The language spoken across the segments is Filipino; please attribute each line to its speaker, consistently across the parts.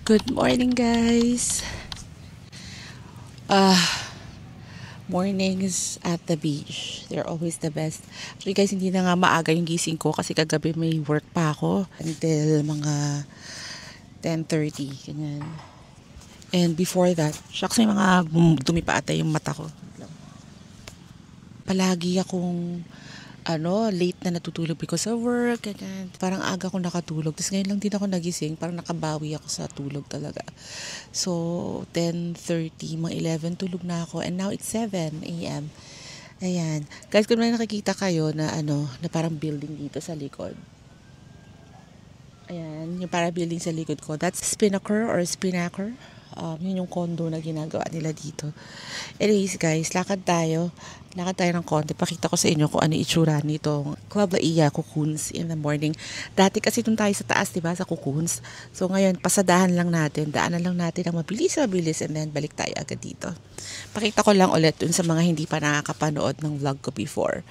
Speaker 1: Good morning, guys. Mornings at the beach. They're always the best. Actually, guys, hindi na nga maaga yung gising ko kasi kagabi may work pa ako until mga 10:30, ganyan. And before that, shucks, may mga dumi pa ata yung mata ko. Palagi akong late na natutulog because of work, ganyan. Parang aga ko nakatulog. Tapos ngayon lang din ako nagising, parang nakabawi ako sa tulog talaga. So, 10:30, mga 11, tulog na ako. And now it's 7 a.m. Ayan. Guys, kung may nakikita kayo na na parang building dito sa likod. Ayan, yung parang building sa likod ko. That's Spinnaker or Spinnaker. Yun yung condo na ginagawa nila dito. Anyways, guys, lakad tayo ng konti. Pakita ko sa inyo kung ano itsura nitong Club La Ia Cocoons in the morning. Dati kasi dun tayo sa taas, diba, sa Cocoons. So ngayon, pasadahan lang natin, daanan lang natin ang mabilis and then balik tayo agad dito. Pakita ko lang ulit dun sa mga hindi pa nakakapanood ng vlog ko before.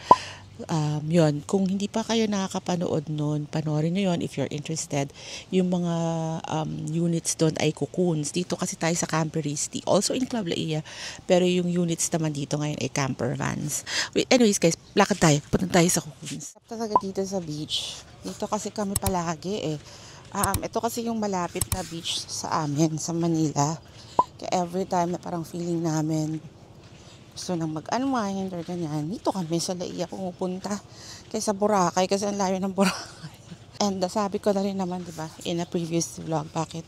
Speaker 1: Yun, kung hindi pa kayo nakakapanood nun, panoorin nyo yun if you're interested. Yung mga units doon ay cocoons. Dito kasi tayo sa Camperisti, also in Club La Ia, pero yung units naman dito ngayon ay camper vans. Anyways, guys, lakad tayo, punta tayo sa cocoons. Talaga dito sa beach, dito kasi kami palagi ito kasi yung malapit na beach sa amin, sa Manila. Kaya every time na parang feeling namin gusto nang mag-unwind or ganyan, dito kami sa La Ia pumupunta kaysa Boracay kasi ang layo ng Boracay. And sabi ko na rin naman, diba, in a previous vlog, bakit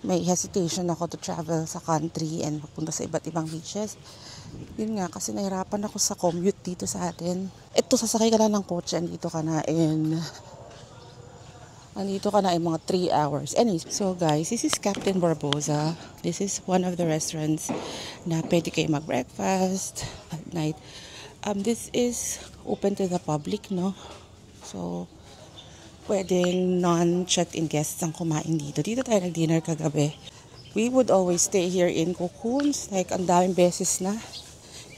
Speaker 1: may hesitation ako to travel sa country and magpunta sa iba't ibang beaches. Yun nga, kasi nahirapan ako sa commute dito sa atin. Ito, sasakay ka na ng kotse, andito ka na in mga 3 hours. Anyways, so guys, this is Captain Barbosa. This is one of the restaurants na pwede kayo mag-breakfast at night. This is open to the public, no? So, pwedeng non-checked-in guests ang kumain dito. Dito tayo nag-dinner kagabi. We would always stay here in Cocoons. Like, ang daming beses na.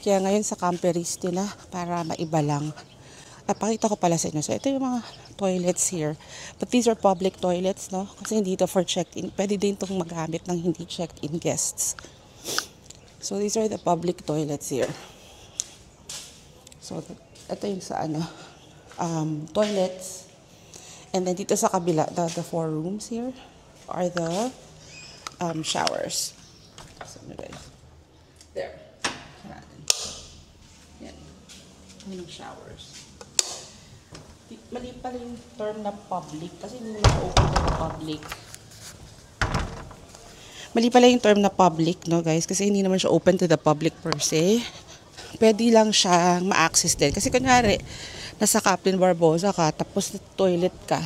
Speaker 1: Kaya ngayon sa Camperisti na para maiba lang. At pakita ko pala sa inyo. So, ito yung mga toilets here. But these are public toilets, no? Kasi hindi ito for checked-in. Pwede din itong magamit ng hindi checked-in guests. So, these are the public toilets here. So, ito yung sa toilets. And then dito sa kabila, the 4 rooms here are the showers. So, guys. There. Yan. Yan yung showers. Mali pala yung term na public kasi hindi naman open to the public. Mali pala yung term na public, no guys, kasi hindi naman siya open to the public per se. Pwede lang siya ma-access din. Kasi kunyari, nasa Captain Barbosa ka, tapos na toilet ka,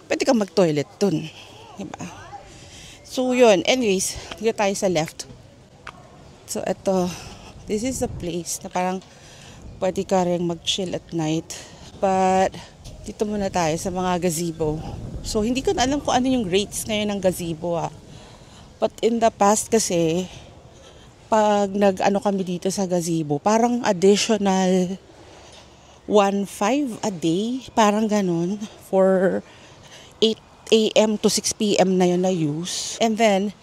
Speaker 1: pwede kang mag-toilet dun. Diba? So yun, anyways, dito tayo sa left. So ito, this is a place na parang pwede ka rin mag-chill at night. But, dito muna tayo sa mga gazebo. So, hindi ko na alam kung ano yung rates ngayon ng gazebo But in the past kasi, pag kami dito sa gazebo, parang additional 1.5 a day, parang ganun, for 8 a.m. to 6 p.m. na yun na use. And then,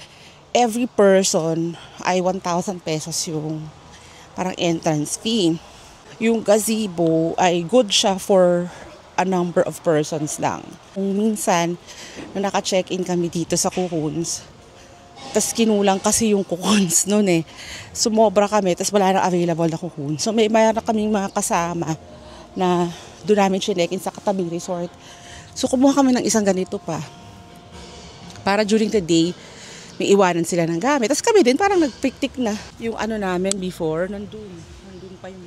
Speaker 1: every person ay 1,000 pesos yung parang entrance fee. Yung gazebo ay good siya for a number of persons lang. Kung minsan, na naka-check-in kami dito sa Cocoons, tas kinulang kasi yung Cocoons noon sumobra kami, tas wala na available na Cocoons. So mayroon kaming mga kasama na doon namin chinekin sa katabing resort. So kumuha kami ng isang ganito pa. Para during the day, may iwanan sila ng gamit. Tas kami din parang nagpiktik na. Yung namin before, nandun pa yung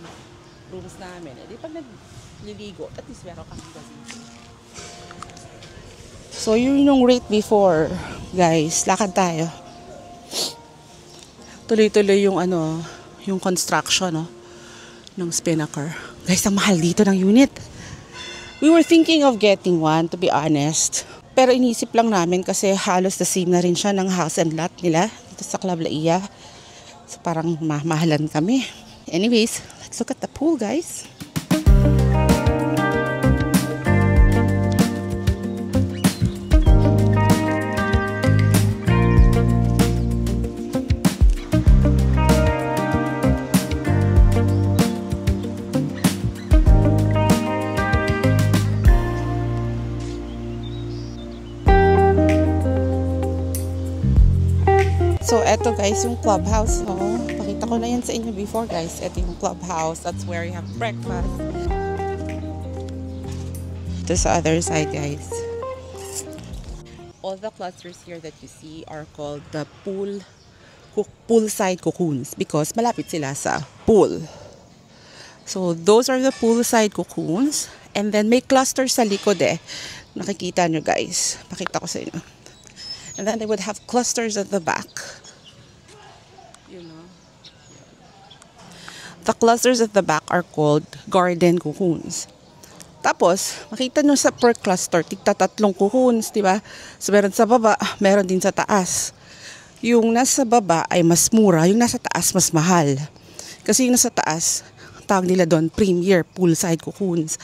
Speaker 1: rooms namin. Di pag nagliligo, at least meron kami gazebo. So yun yung rate before, guys. Lakad tayo. Tuloy-tuloy yung yung construction ng Spinnaker. Guys, ang mahal dito ng unit. We were thinking of getting one, to be honest. Pero inisip lang namin kasi halos the same na rin siya ng house and lot nila dito sa Club La Ia. So parang mahalan kami. Anyways, let's look at the pool, guys. eto guys, yung clubhouse. Oh, pakita ko na yan sa inyo before guys. Eto yung clubhouse. That's where you have breakfast. Ito sa other side guys. All the clusters here that you see are called the poolside cocoons because malapit sila sa pool. So those are the poolside cocoons. And then may clusters sa likod eh. Nakikita nyo guys. Pakita ko sa inyo. And then they would have clusters at the back. You know. The clusters at the back are called garden cocoons. Tapos, makita nyo sa per cluster, tigta-tatlong cocoons, di ba? So, meron sa baba, meron din sa taas. Yung nasa baba ay mas mura, yung nasa taas mas mahal. Kasi yung nasa taas, tawag nila doon, premier poolside cocoons.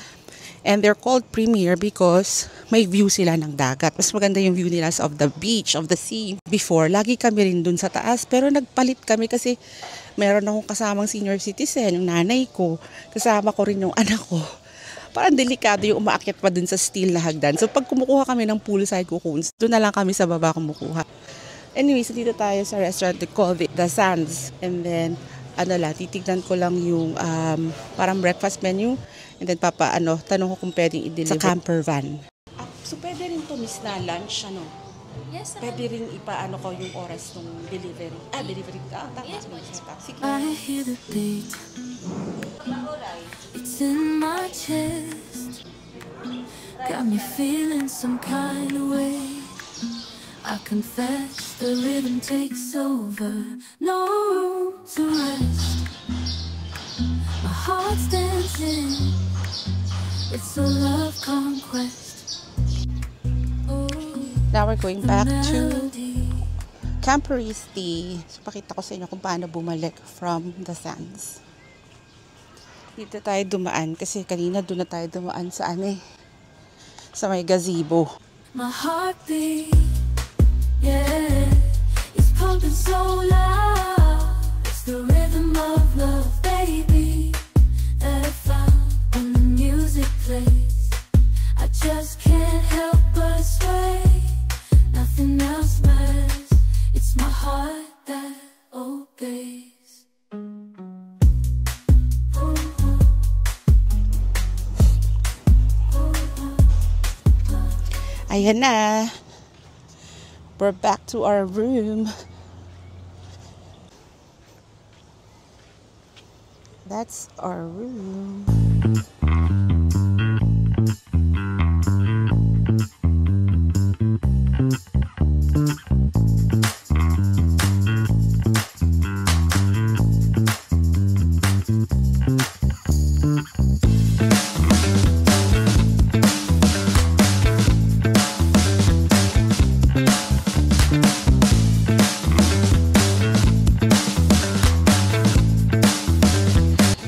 Speaker 1: And they're called premier because may view sila ng dagat. Mas maganda yung view nila of the beach, of the sea. Before, lagi kami rin dun sa taas. Pero nagpalit kami kasi meron akong kasamang senior citizen, yung nanay ko. Kasama ko rin yung anak ko. Parang delikado yung umaakyat pa dun sa steel na hagdan. So pag kumukuha kami ng poolside cocoons, dun na lang kami sa baba kumukuha. Anyways, dito tayo sa restaurant. They call it The Sands. And then, titignan ko lang yung parang breakfast menu. And then tanong ko kung pwedeng i-deliver sa camper van. So pwede rin to miss na lunch,
Speaker 2: Yes,
Speaker 1: pwede rin ipaano ko yung oras ng delivery. Delivery. Tama.
Speaker 2: Yes,
Speaker 1: Sige.
Speaker 3: I hear the beat. It's in my chest. Got me feeling some kind of way. I confess the rhythm takes over. No room to rest. My heart's dancing. It's a love conquest.
Speaker 1: Now we're going back to Camperisti. So pakita ko sa inyo kung paano bumalik from The Sands. Dito tayo dumaan kasi kanina doon na tayo dumaan sa sa may gazebo.
Speaker 3: My heartbeat, yeah, it's pumping so loud. It's the rhythm of love, baby, that I found when the music plays. I just can't help but sway. Nothing else matters. It's my heart that obeys.
Speaker 1: Ayan na. We're back to our room. That's our room.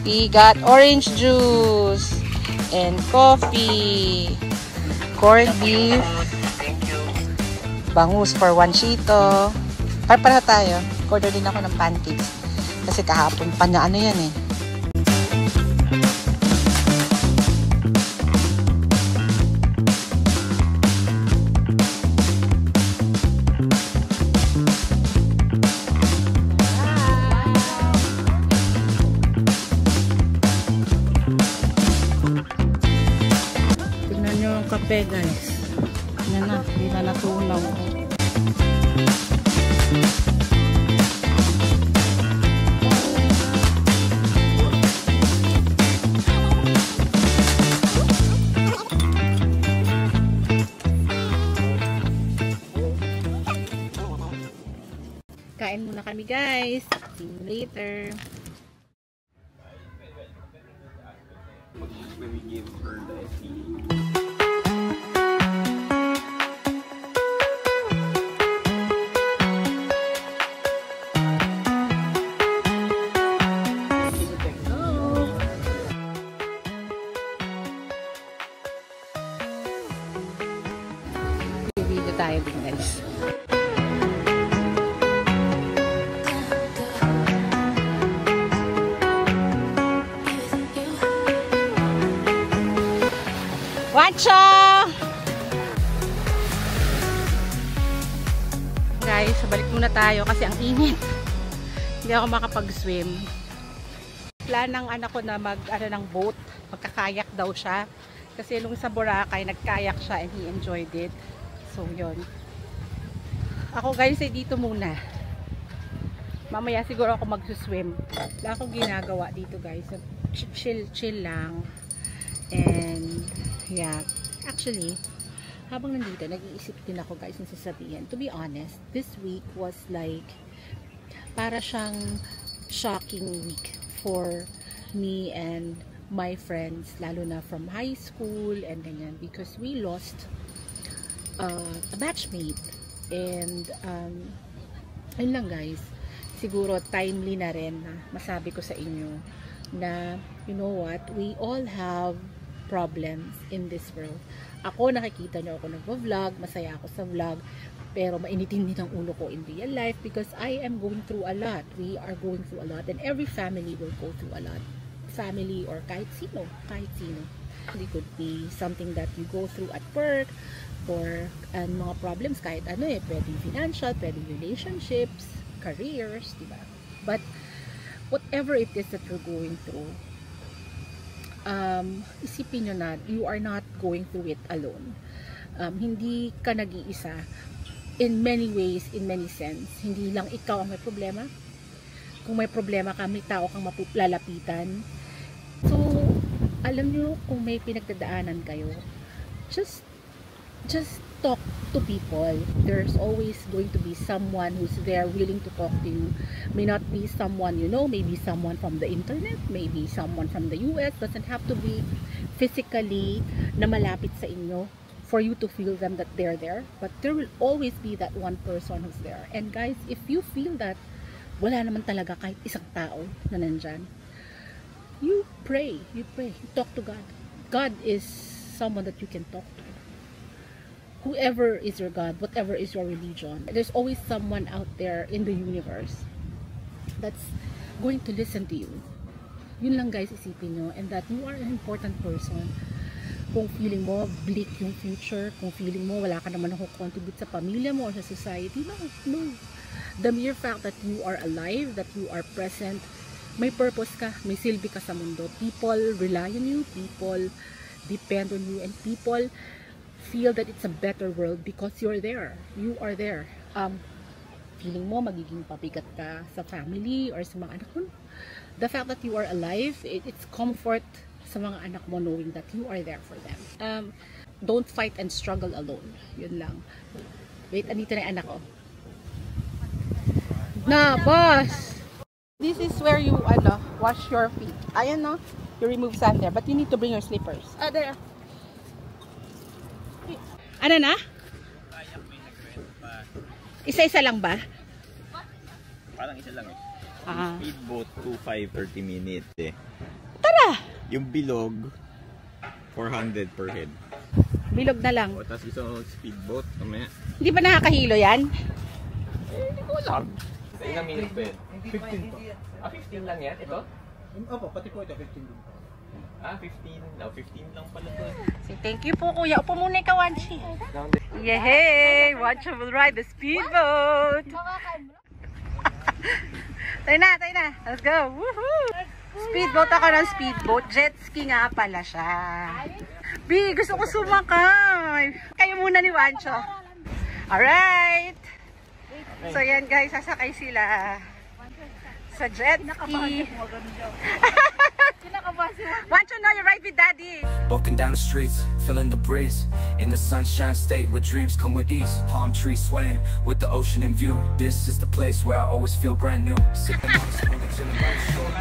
Speaker 1: We got orange juice and coffee, corned beef, bangus for 1 shito. Para tayo. Order din ako ng pancakes. Kasi kahapon pa na yan eh. Kape guys. Yan na, hindi na natunaw. Kain muna kami guys. See you later.
Speaker 4: We give her the
Speaker 1: tayo din guys. Watcha! Guys, guys, balik muna tayo kasi ang init. Hindi ako makapag-swim. Plan ng anak ko na ng boat, magkakayak daw siya. Kasi nung sa Boracay, nagkayak siya and he enjoyed it. So, yun. Ako guys, ay dito muna. Mamaya siguro ako mag-swim. Wala akong ginagawa dito guys. Chill lang. And, yeah. Actually, habang nandito, nag-iisip din ako guys ng sasabihin. To be honest, this week was like, para siyang shocking week for me and my friends, lalo na from high school and ganyan. Because we lost a batchmate. And, ayun lang guys, siguro timely na rin na masabi ko sa inyo na, you know what, we all have problems in this world. Ako, nakikita nyo ako nagvo-vlog, masaya ako sa vlog, pero mainitin din ang ulo ko in real life because I am going through a lot. We are going through a lot and every family will go through a lot. Family or kahit sino. It could be something that you go through at work, or mga problems kahit ano pwedeng financial, pwedeng relationships, careers, diba? But whatever it is that you're going through, isipin nyo na you are not going through it alone. Hindi ka nag-iisa in many ways, in many sense. Hindi lang ikaw ang may problema. Kung may problema ka, may tao kang lalapitan. So, alam nyo, kung may pinagdadaanan kayo, just talk to people. There's always going to be someone who's there willing to talk to you. May not be someone you know, maybe someone from the internet, maybe someone from the US. Doesn't have to be physically na malapit sa inyo for you to feel them that they're there. But there will always be that one person who's there. And guys, if you feel that wala naman talaga kahit isang tao na nandyan, you pray, you talk to God. God is someone that you can talk to. Whoever is your God, whatever is your religion, there's always someone out there in the universe that's going to listen to you. Yun lang guys, isipin nyo, and that you are an important person. Kung feeling mo bleak yung future, kung feeling mo wala ka naman ako contribute sa pamilya mo or sa society, no. The mere fact that you are alive, that you are present, may purpose ka, may silbi ka sa mundo. People rely on you, people depend on you, and people feel that it's a better world because you're there. You are there. Feeling mo magiging pabigat ka sa family or sa mga anak mo. The fact that you are alive, it's comfort sa mga anak mo knowing that you are there for them. Don't fight and struggle alone. Yun lang. Wait, andito na yung anak ko. Na, boss! This is where you wash your feet. Ayan, no? You remove sand there, but you need to bring your slippers. There. Ano na? Isa-isa lang ba?
Speaker 2: Parang isa lang Speedboat 2,530 minutes
Speaker 1: Tara!
Speaker 2: Yung bilog 400 per head.
Speaker 1: Bilog na lang.
Speaker 2: Tapos isang speedboat mamaya.
Speaker 1: Hindi ba nakakahilo yan?
Speaker 2: Hindi ko alam. Sa ilang minutes ba yun?
Speaker 4: 15 po.
Speaker 2: 15 lang yan? Ito?
Speaker 4: Opo, pati po ito 15 din po.
Speaker 2: 15. 15 lang pala to.
Speaker 1: Thank you po, kuya. Upo muna ikaw, Wanchi. Yehey! Wanchi will ride the speedboat. Tayo na. Let's go. Woohoo! Speedboat ako ng speedboat. Jet ski nga pala siya. B, gusto ko sumakay. Kayo muna ni Wancho. Alright. So yan guys, sasakay sila sa jet ski. Wancho, now you're right with daddy.
Speaker 5: Walking down the streets, feeling the breeze. In the sunshine state where dreams come with ease. Palm trees swaying with the ocean in view. This is the place where I always feel brand new. Sipping on the spoon and chilling by the shore.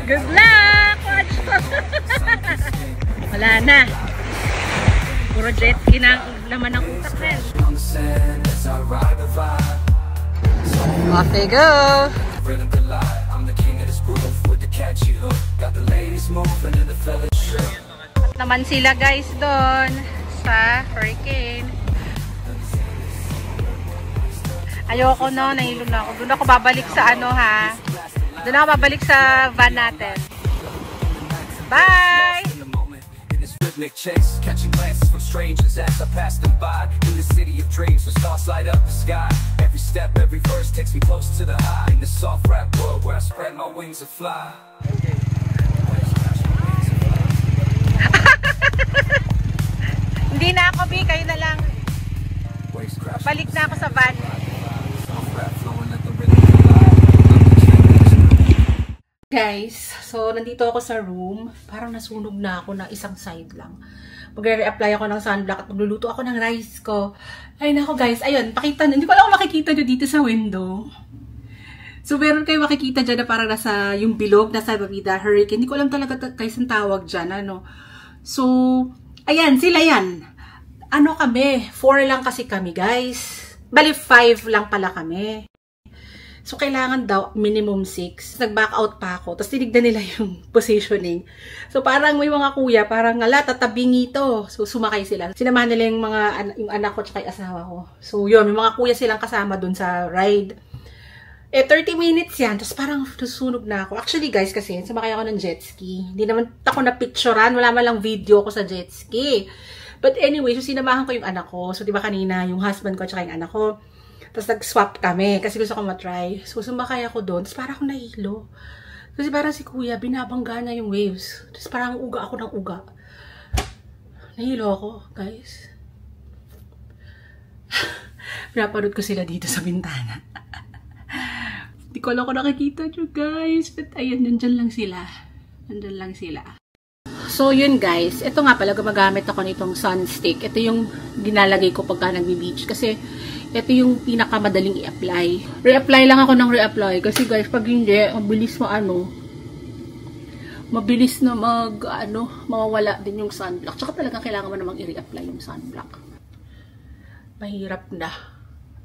Speaker 1: Good luck, Wancho. Wala na. Puro jet ski na laman ng utak rin.
Speaker 5: On the sand as I ride the vibe.
Speaker 1: Off they go.
Speaker 5: Rhythm the light. I'm the king of this groove with the catchy hook. Got the ladies moving and the fellas shook.
Speaker 1: At naman sila guys doon sa hurricane. Ayoko no, nahilo na ako. Doon ako babalik sa Doon ako babalik sa van natin. Bye!
Speaker 5: Rhythmic chase, catching glances from strangers as I pass them by. In the city of dreams, the stars light up the sky. Every step, every verse takes me close to the high. In the soft rap world where I spread my wings and fly.
Speaker 1: Hindi na ako, B. Kayo na lang.
Speaker 5: Waves crash.
Speaker 1: Balik na ako sa van.
Speaker 5: Soft rap flowing, let the rhythm collide.
Speaker 6: Guys, so nandito ako sa room. Parang nasunog na ako na isang side lang. Magre-reapply ako ng sunblock at magluluto ako ng rice ko. Ay nako guys, ayun, pakita nyo. Hindi ko alam kung makikita nyo dito sa window. So meron kayo makikita dyan na parang nasa yung bilog, nasa Bavida Hurricane. Hindi ko alam talaga guys ang tawag dyan, ano. So, ayan, sila yan. Ano kami? 4 lang kasi kami guys. Bali 5 lang pala kami. So, kailangan daw minimum 6. Nag-back out pa ako. Tapos, tinignan nila yung positioning. So, parang may mga kuya, parang ngala, tatabingi ito. So, sumakay sila. Sinamahan nila yung anak ko tsaka yung asawa ko. So, yun, may mga kuya silang kasama dun sa ride. 30 minutes yan. Tapos, parang susunog na ako. Actually, guys, kasi sumakay ako ng jet ski. Hindi naman ako na-picturean. Wala man lang video ko sa jet ski. But anyway, so, sinamahan ko yung anak ko. So, diba kanina, yung husband ko tsaka yung anak ko. Tapos nag-swap kami kasi gusto ko matry. So sumakay ako doon. Tapos parang ako nahilo. Kasi parang si kuya, binabangga na yung waves. Tapos parang uga ako ng uga. Nahilo ako, guys. Pinapanood ko sila dito sa bintana. Hindi ko alam kung nakikita nyo, guys. But ayun, nandyan lang sila. Nandyan lang sila. So yun guys, ito nga pala gumagamit ako nitong sunstick. Ito yung ginalagay ko pagka nagbe-beach. Kasi ito yung pinakamadaling i-apply. Re-apply lang ako ng re-apply. Kasi guys, pag hindi, mabilis mabilis na mawawala din yung sunblock. Tsaka talagang kailangan mo namang i-re-apply yung sunblock. Mahirap na.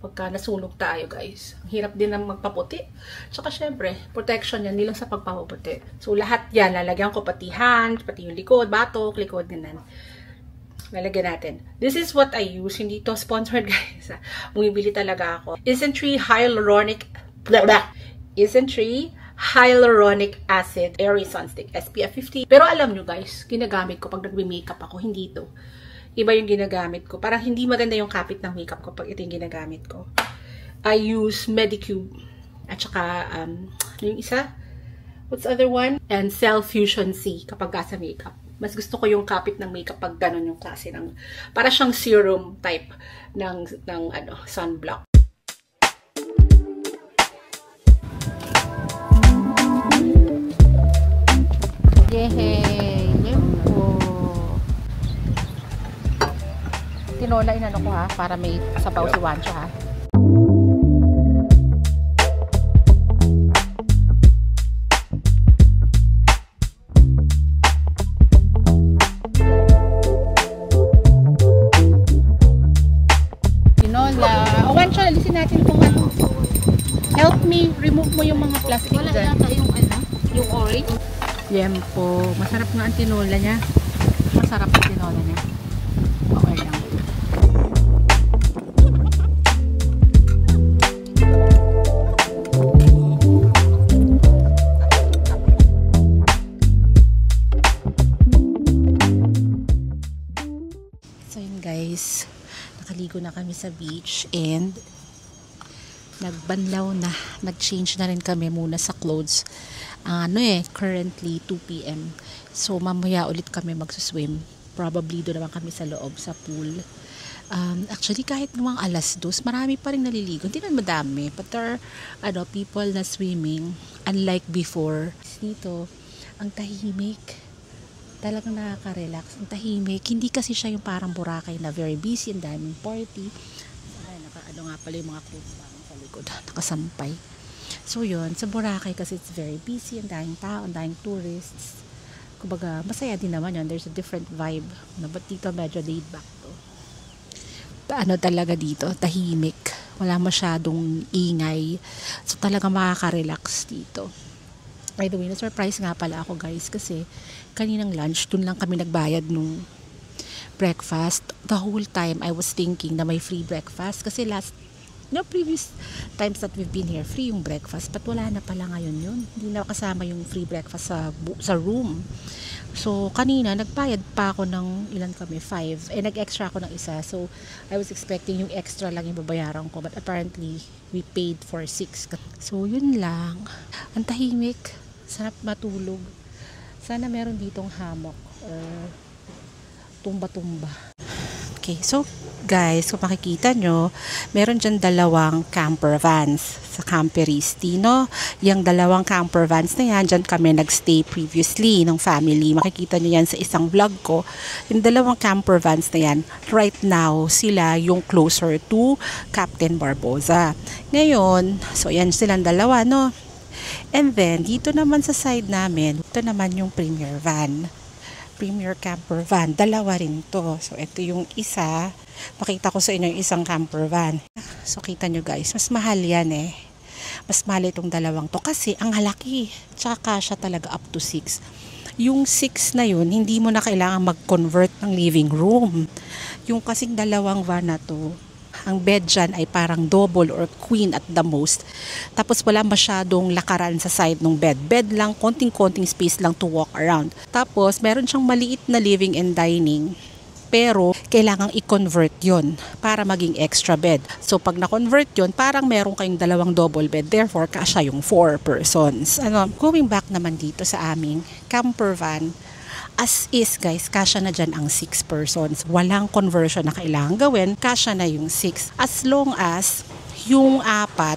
Speaker 6: Pagka nasunog tayo guys. Ang hirap din na magpaputi. Tsaka syempre, protection yan, hindi lang sa pagpapaputi. So lahat yan, lalagyan ko pati hand, pati yung likod, batok, likod, ganun. Lalagyan natin. This is what I use. Hindi to sponsored guys. Bumibili talaga ako. Isntree hyaluronic acid airy sunstick SPF 50. Pero alam nyo guys, ginagamit ko pag nagbe-makeup ako. Hindi to. Iba yung ginagamit ko. Parang hindi maganda yung kapit ng makeup ko pag ito yung ginagamit ko. I use Medicube. At saka, yung isa? What's the other one? And Cell Fusion C kapag sa makeup. Mas gusto ko yung kapit ng makeup pag ganun yung klase ng, para siyang serum type ng sunblock.
Speaker 1: Yehey! Yempo! Tinola inano ko ha, para may sabaw si Wancho ha. Help me, remove mo yung mga plastic dyan. Wala yata yung orange. Yempo. Masarap nga ang tinola niya. Masarap ang tinola niya. Okay lang. So yun guys, nakaligo na kami sa beach and nagbanlaw na, nag-change na rin kami muna sa clothes. Currently 2 PM. So mamaya ulit kami magsuswim. Probably doon naman kami sa loob sa pool. Actually kahit namang 2:00, marami pa rin naliligo. Hindi naman madami, but there are people na swimming unlike before. Dito, ang tahimik. Talagang nakaka-relax. Ang tahimik. Hindi kasi siya yung parang Boracay na very busy and daming party. Nga pala yung mga clothes sa likod, nakasampay. So yun, sa Boracay kasi it's very busy, ang daming tao, ang daming tourists. Kumbaga, masaya din naman yun. There's a different vibe. But dito medyo laid back to. Talaga dito, tahimik. Wala masyadong ingay. So talaga makaka-relax dito. By the way, na-surprise nga pala ako guys kasi kaninang lunch, dun lang kami nagbayad nung breakfast. The whole time I was thinking na may free breakfast kasi last No, previous times that we've been here, free yung breakfast. But wala na pala ngayon yun. Hindi na kasama yung free breakfast sa room. So, kanina, nagbayad pa ako ng, ilan kami? 5. Nag-extra ako ng isa. So, I was expecting yung extra lang yung babayaran ko. But apparently, we paid for 6. So, yun lang. Ang tahimik. Sarap matulog. Sana meron ditong hammock or tumba-tumba. Okay, so guys, kung makikita nyo, meron dyan 2 camper vans sa Camperisti, no? Yung 2 camper vans na yan, dyan kami nagstay previously ng family. Makikita nyo yan sa isang vlog ko. Yung 2 camper vans na yan, right now, sila yung closer to Captain Barbosa. Ngayon, so yan silang 2, no? And then, dito naman sa side namin, ito naman yung Premier van. Premier camper van. 2 rin to. So, ito yung isa. Pakita ko sa inyo yung isang camper van. So, kita nyo guys, mas mahal yan eh. Mas mahal itong 2 to kasi ang halaki. Tsaka siya talaga up to 6. Yung 6 na yun, hindi mo na kailangan mag-convert ng living room. Yung kasing 2 van na to, ang bed dyan ay parang double or queen at the most. Tapos wala masyadong lakaran sa side ng bed. Bed lang, konting-konting space lang to walk around. Tapos meron siyang maliit na living and dining. Pero kailangang i-convert yon para maging extra bed. So pag na-convert yon, parang meron kayong 2 double bed. Therefore, kasya yung 4 persons. Going back naman dito sa aming camper van, as is guys, kasya na dyan ang 6 persons. Walang conversion na kailangan gawin. Kasya na yung 6. As long as yung 4,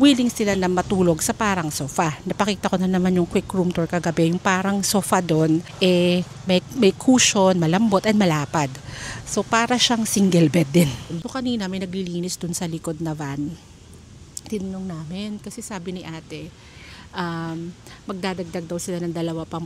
Speaker 1: willing sila na matulog sa parang sofa. Napakita ko na naman yung quick room tour kagabi. Yung parang sofa doon, may cushion, malambot, and malapad. So para siyang single bed din. So kanina may naglilinis doon sa likod na van. Tinanong namin kasi sabi ni ate, magdadagdag daw sila ng 2 pang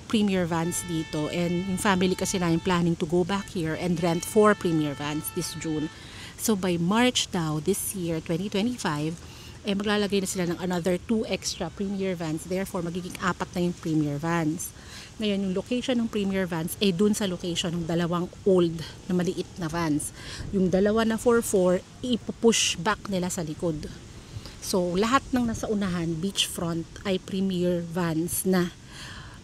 Speaker 1: premier vans dito, and yung family kasi na yung planning to go back here and rent 4 premier vans this June. So by March daw this year 2025, maglalagay na sila ng another 2 extra premier vans. Therefore magiging 4 na yung premier vans. Ngayon yung location ng premier vans ay dun sa location ng 2 old na maliit na vans. Yung 2 na 4x4 ipupush back nila sa likod. So, lahat ng nasa unahan, beachfront, ay premier vans na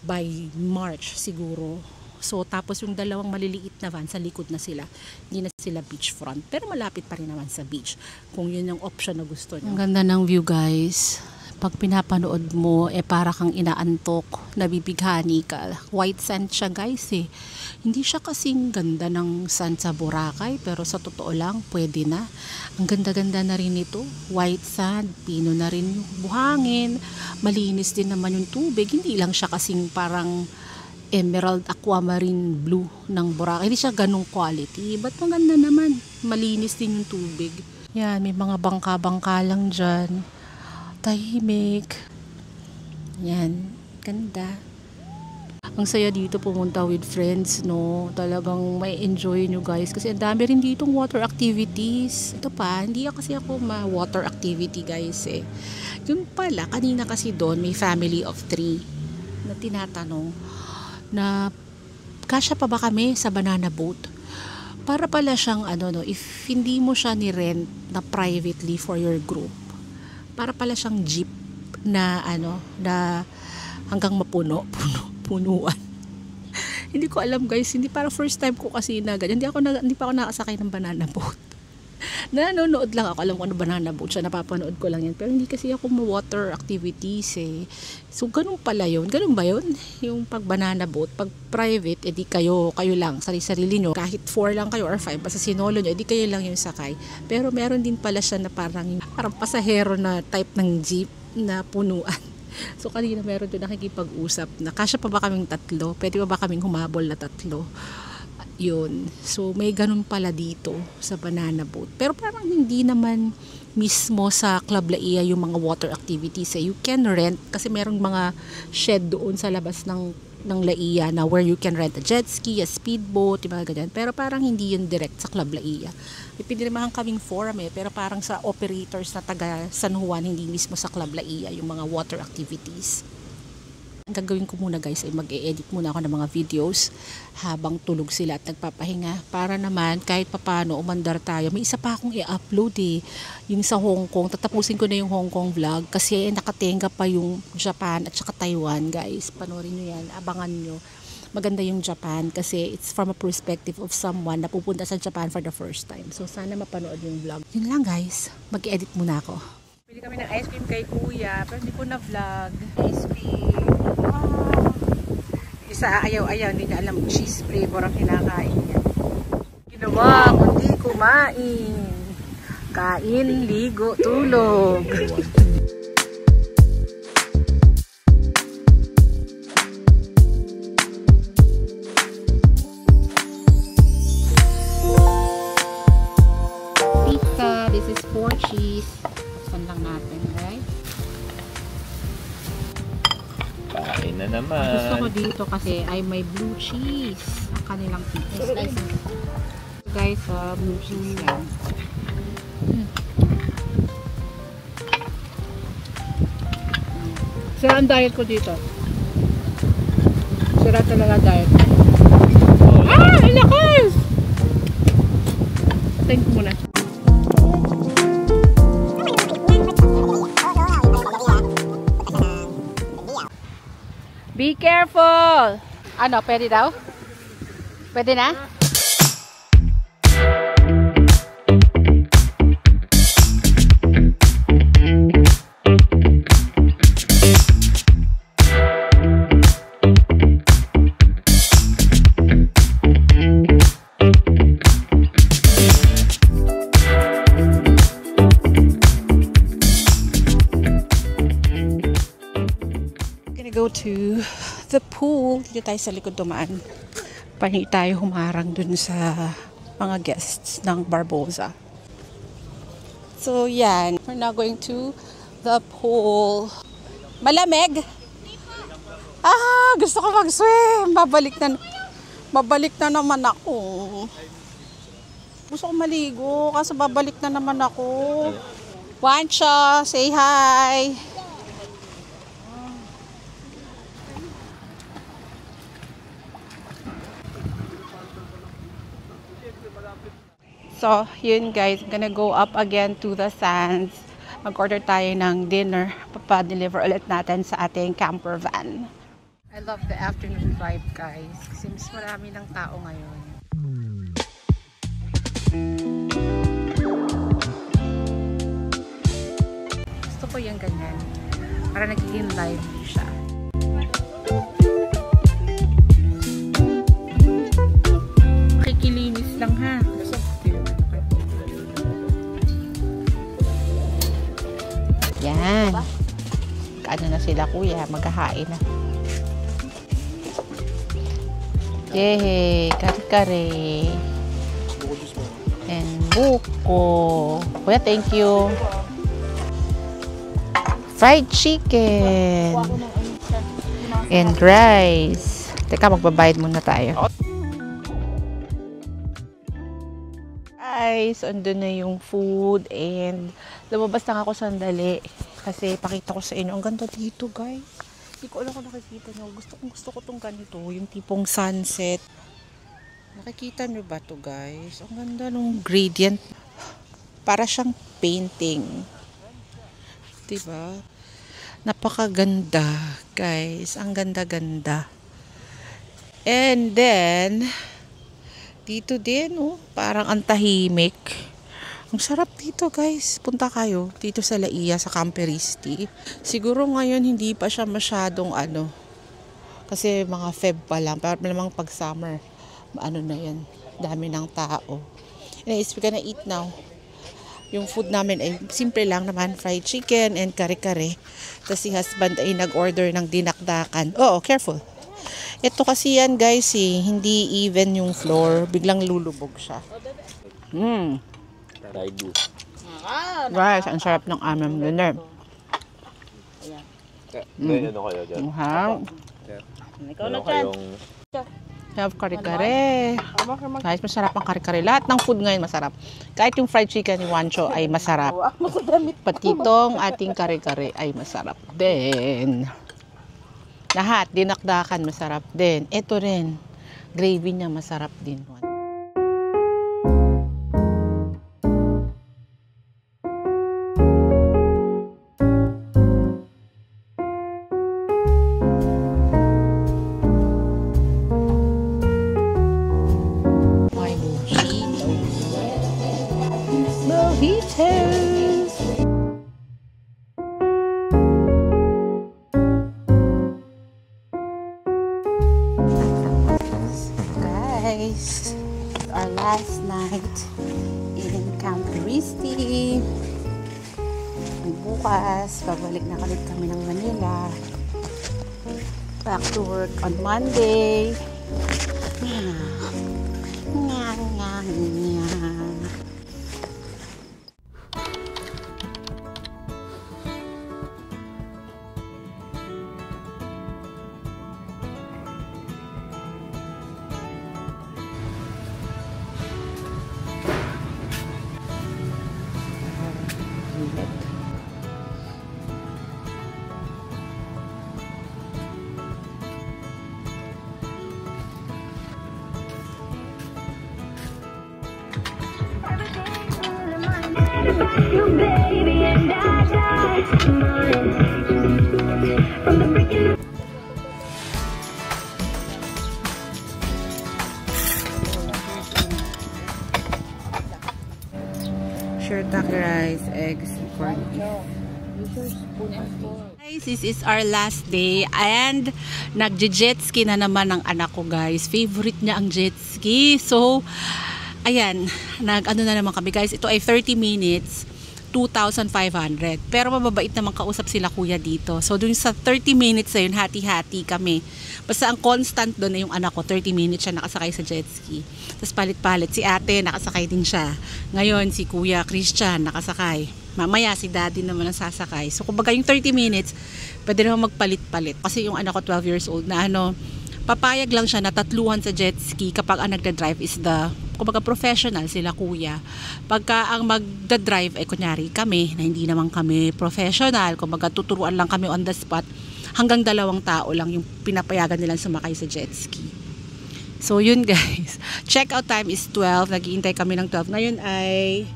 Speaker 1: by March siguro. So, tapos yung 2 maliliit na vans, sa likod na sila. Hindi na sila beachfront. Pero malapit pa rin naman sa beach. Kung yun yung option na gusto nyo. Ang ganda ng view guys. Pag pinapanood mo, para kang inaantok, nabibighani ka. White sand siya guys eh. Hindi siya kasing ganda ng sand sa Boracay, pero sa totoo lang, pwede na. Ang ganda-ganda na rin ito. White sand, pino na rin yung buhangin. Malinis din naman yung tubig. Hindi lang siya kasing parang emerald aquamarine blue ng Boracay. Hindi siya ganong quality. But maganda naman. Malinis din yung tubig. Yan, may mga bangka-bangka lang dyan. Tahimik. Yan, ganda. Ang saya dito pumunta with friends, no? Talagang may enjoy nyo guys. Kasi ang dami rin ditong water activities. Ito pa, hindi kasi ako water activity guys eh. Yun pala, kanina kasi doon may family of 3 na tinatanong na kasya pa ba kami sa banana boat? Para pala siyang if hindi mo siya ni-rent na privately for your group, para pala siyang jeep na na hanggang punuan. Hindi ko alam guys, hindi para first time ko kasi na ganyan. Hindi pa ako nakasakay ng banana boat. Nanonood lang ako, alam ko ano banana boat siya, napapanood ko lang yan. Pero hindi kasi ako water activities eh. So ganun pala yun. Ganun ba yun? Yung pag banana boat, pag private, edi kayo lang, sarili nyo. Kahit 4 lang kayo or 5, basta sinolo nyo, edi kayo lang yung sakay. Pero meron din pala siya na parang pasahero na type ng jeep na punuan. So kanina meron doon nakikipag-usap na kasya pa ba kaming 3? Pwede pa ba kaming humabol na 3? Yun. So may ganun pala dito sa banana boat. Pero parang hindi naman mismo sa Club Laia yung mga water activities eh. You can rent kasi merong mga shed doon sa labas ng Laia na where you can rent a jet ski, a speedboat, yung mga ganyan. Pero parang hindi yun direct sa Club Laia. May pinirmahan kaming forum eh, pero parang sa operators na taga San Juan, hindi mismo sa Club Laia yung mga water activities.
Speaker 6: Ang gagawin ko muna guys ay mag-e-edit muna ako ng mga videos habang tulog sila at nagpapahinga para naman kahit papano umandar tayo. May isa pa akong i-upload yung sa Hong Kong. Tatapusin ko na yung Hong Kong vlog kasi nakatenga pa yung Japan at saka Taiwan guys. Panoorin nyo yan, abangan nyo. Maganda yung Japan kasi it's from a perspective of someone na pupunta sa Japan for the first time. So sana mapanood yung vlog. Yun lang guys, mag-edit muna ako. Pili kami ng ice cream kay kuya pero hindi ko na vlog. Ice cream. Wow. Isa ayaw-ayaw, hindi niya alam cheese flavor ang kinakain niya. Ginawa, kundi kumain. Kain, ligo, tulog. Pizza, this is 4 cheese. Buksan lang natin, right?
Speaker 2: Kain na naman.
Speaker 6: Gusto ko dito kasi ay may blue cheese ang kanilang pizza. So guys, blue cheese yan. Sira ang diet ko dito. Sira talaga diet. Ah! Ang lakas! Thank you muna. Be careful! Ano, pwede daw? Pwede na? Go to the pool. Dito tayo sa likod dumaan. Pani tayo humarang dun sa mga guests ng Barbosa. So yan, we're now going to the pool. Malamig? Ah, gusto ko mag-swim. Babalik na naman ako. Gusto ko maligo kasi babalik na naman ako. Wancha, say hi. So, yun guys, I'm gonna go up again to the sands. Mag-order tayo ng dinner. Papa-deliver ulit natin sa ating camper van. I love the afternoon vibe guys. Kasi mas marami ng tao ngayon. Gusto ko yung ganyan. Para nagiging lively siya. Makikilinis lang ha. Yan. Kaano na sila kuya, maghahain na. Yehey, kare-kare. And buko. Kuya, thank you. Fried chicken. And rice. Teka, magbabayad muna tayo. Guys, andun na yung food and lumabas lang ako sandali kasi pakita ko sa inyo. Ang ganda dito guys. Hindi ko alam kung nakikita nyo. Gusto ko tong ganito. Yung tipong sunset. Nakikita nyo ba to guys? Ang ganda nung gradient. Para siyang painting. Diba? Napakaganda guys. Ang ganda-ganda. And then dito din, oh, parang ang tahimik. Ang sarap dito, guys. Punta kayo dito sa Laia, sa Camperisti. Siguro ngayon hindi pa siya masyadong kasi mga Feb pa lang. Pero namang pag summer, na yan. Dami ng tao. Anyways, we're gonna eat now. Yung food namin ay simple lang naman. Fried chicken and kare-kare. Tapos si husband ay nag-order ng dinakdakan. Oh, careful. Ito kasi yan guys hindi even yung floor. Biglang lulubog siya. Guys, ang sarap ng aming dinner.
Speaker 2: Ano kayo dyan?
Speaker 6: Ikaw na
Speaker 2: dyan.
Speaker 6: Have kare-kare. Guys, masarap ang kare-kare. Lahat ng food ngayon masarap. Kahit yung fried chicken ni Wancho ay masarap. Pati itong ating kare-kare ay masarap din.
Speaker 1: Lahat, dinakdakan, masarap din. Ito rin, gravy niya masarap din. My mojitos. Guys, our last night in Camp Christi. Bukas, pabalik na ulit kami ng Manila. Back to work on Monday. Nga, nga, nga.
Speaker 3: You baby and I died tonight. From the freaking
Speaker 1: Shirataki rice, eggs, corned beef. Guys, this is our last day and nagje-jet ski na naman ang anak ko, guys. Favorite niya ang jet ski. So, ayan, nag-ano na naman kami, guys. Ito ay 30 minutes, 2,500. Pero mababait naman kausap sila kuya dito. So, dun sa 30 minutes na yun, hati-hati kami. Basta ang constant doon na yung anak ko, 30 minutes siya nakasakay sa jet ski. Tapos palit-palit. Si ate, nakasakay din siya. Ngayon, si kuya Christian, nakasakay. Mamaya, si daddy naman ang sasakay. So, kumbaga yung 30 minutes, pwede naman magpalit-palit. Kasi yung anak ko, 12 years old, na papayag lang siya na tatluhan sa jet ski kapag ang nagda-drive is kumbaga professional sila kuya. Pagka ang magda-drive ay kunyari kami, na hindi naman kami professional, kumbaga tuturuan lang kami on the spot, hanggang 2 tao lang yung pinapayagan nilang sumakay sa jet ski. So yun guys, check out time is 12, naghihintay kami ng 12. Ngayon ay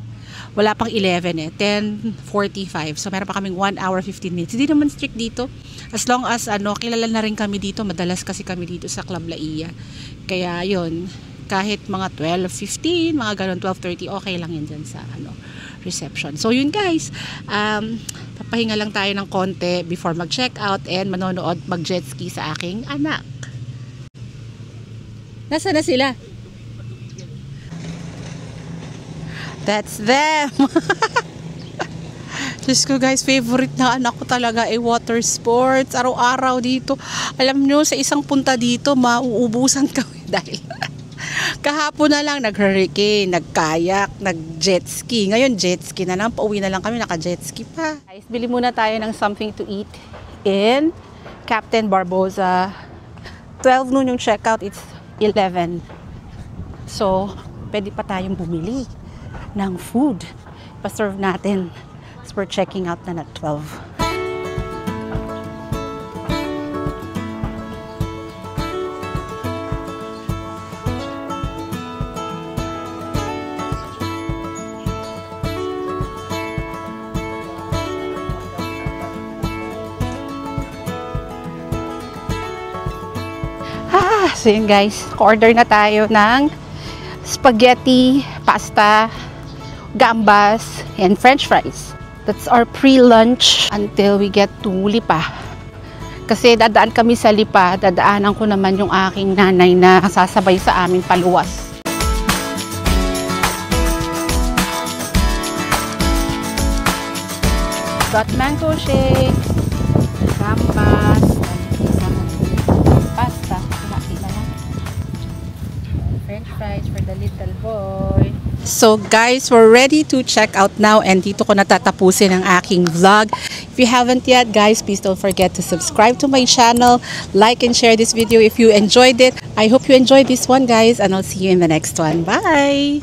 Speaker 1: wala pang 11 eh, 10:45. So meron pa kaming 1 hour 15 minutes. Hindi naman strict dito. As long as kilala na rin kami dito, madalas kasi kami dito sa Club Laia. Kaya yun, kahit mga 12:15, mga ganun 12:30, okay lang yan dyan sa reception. So yun guys, papahinga lang tayo ng konti before mag-check out and manonood mag-jet ski sa aking anak. Nasaan na sila? That's them. Diyos ko guys, favorite na anak ko talaga ay water sports. Araw-araw dito. Alam nyo, sa isang punta dito, mauubusan kami dahil kahapon na lang nag-hurricane, nag-kayak, nag-jet ski. Ngayon jet ski na lang, pauwi na lang kami, naka-jet ski pa. Guys, bili muna tayo ng something to eat in Captain Barbosa. 12 noon yung checkout, it's 11. So, pwede pa tayong bumili ng food. Pa-serve natin. So, we're checking out na at 12. So yun guys, order na tayo ng spaghetti, pasta, gambas, and french fries. That's our pre-lunch until we get to Lipa. Kasi dadaan kami sa Lipa, dadaanan ko naman yung aking nanay na sasabay sa amin paluwas. Got mango shake, gambas, pasta, french fries for the little boy. So guys, we're ready to check out now and dito ko natatapusin ang aking vlog. If you haven't yet, guys, please don't forget to subscribe to my channel, like and share this video if you enjoyed it. I hope you enjoyed this one, guys, and I'll see you in the next one. Bye!